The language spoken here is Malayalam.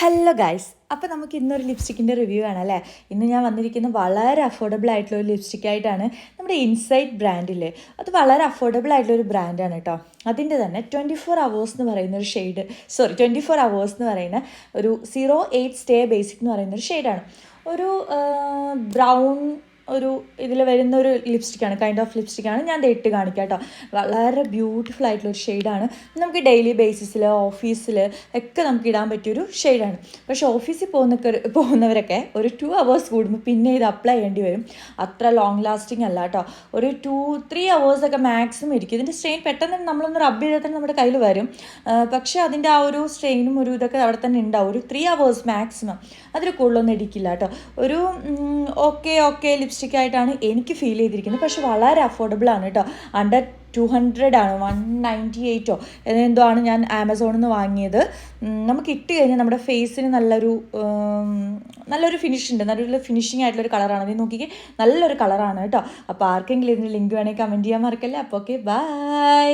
ഹലോ ഗൈസ്, അപ്പോൾ നമുക്ക് ഇന്നൊരു ലിപ്സ്റ്റിക്കിൻ്റെ റിവ്യൂ ആണ് അല്ലേ. ഇന്ന് ഞാൻ വന്നിരിക്കുന്നത് വളരെ അഫോർഡബിൾ ആയിട്ടുള്ള ഒരു ലിപ്സ്റ്റിക്കായിട്ടാണ്. നമ്മുടെ ഇൻസൈറ്റ് ബ്രാൻഡില്ലേ, അത് വളരെ അഫോർഡബിൾ ആയിട്ടുള്ളൊരു ബ്രാൻഡാണ് കേട്ടോ. അതിൻ്റെ തന്നെ 24 hours എന്ന് പറയുന്ന ഒരു ഷെയ്ഡ്, 24 hours എന്ന് പറയുന്ന ഒരു 08 സ്റ്റേ ബേസിക് എന്ന് പറയുന്ന ഒരു ഷെയ്ഡാണ്. ഒരു ബ്രൗൺ ഒരു ഇതിൽ വരുന്ന ഒരു ലിപ്സ്റ്റിക്കാണ്, കൈൻഡ് ഓഫ് ലിപ്സ്റ്റിക്കാണ്. ഞാൻ ഇട്ട് കാണിക്കാം കേട്ടോ. വളരെ ബ്യൂട്ടിഫുൾ ആയിട്ടുള്ളൊരു ഷെയ്ഡാണ്. നമുക്ക് ഡെയിലി ബേസിസിൽ ഓഫീസിൽ ഒക്കെ നമുക്ക് ഇടാൻ പറ്റിയൊരു ഷെയ്ഡാണ്. പക്ഷേ ഓഫീസിൽ പോകുന്നവരൊക്കെ ഒരു 2 hours കൂടുമ്പോൾ പിന്നെ ഇത് അപ്ലൈ ചെയ്യേണ്ടി വരും. അത്ര ലോങ് ലാസ്റ്റിംഗ് അല്ല കേട്ടോ. ഒരു 2-3 hours ഒക്കെ മാക്സിമം ഇരിക്കും. ഇതിൻ്റെ സ്ട്രെയിൻ പെട്ടെന്ന് നമ്മളൊന്ന് റബ്ബ് ചെയ്താൽ തന്നെ നമ്മുടെ കയ്യിൽ വരും. പക്ഷേ അതിൻ്റെ ആ ഒരു സ്ട്രെയിനും ഒരു ഇതൊക്കെ അവിടെ തന്നെ ഉണ്ടാവും. ഒരു 3 hours മാക്സിമം, അതിൽ കൂടുതലൊന്നും ഇടിക്കില്ല കേട്ടോ. ഒരു ഓക്കെ ലിപ്സ്റ്റിക്കായിട്ടാണ് എനിക്ക് ഫീൽ ചെയ്തിരിക്കുന്നത്. പക്ഷെ വളരെ അഫോർഡബിൾ ആണ് കേട്ടോ. അണ്ടർ 200 ആണ്, 198 എന്തോ ആണ് ഞാൻ ആമസോണിൽ നിന്ന് വാങ്ങിയത്. നമുക്ക് ഇട്ട് കഴിഞ്ഞാൽ നമ്മുടെ ഫേസിന് നല്ലൊരു ഫിനിഷ് ഉണ്ട്, നല്ലൊരു ഫിനിഷിങ് ആയിട്ടുള്ളൊരു കളറാണ്. അത് നോക്കിക്കേ, നല്ലൊരു കളറാണ് കേട്ടോ. അപ്പോൾ ആർക്കെങ്കിലും ഇതിൻ്റെ ലിങ്ക് വേണമെങ്കിൽ കമൻറ്റ് ചെയ്യാൻ മറക്കല്ലേ. അപ്പോൾ ഓക്കെ, ബൈ.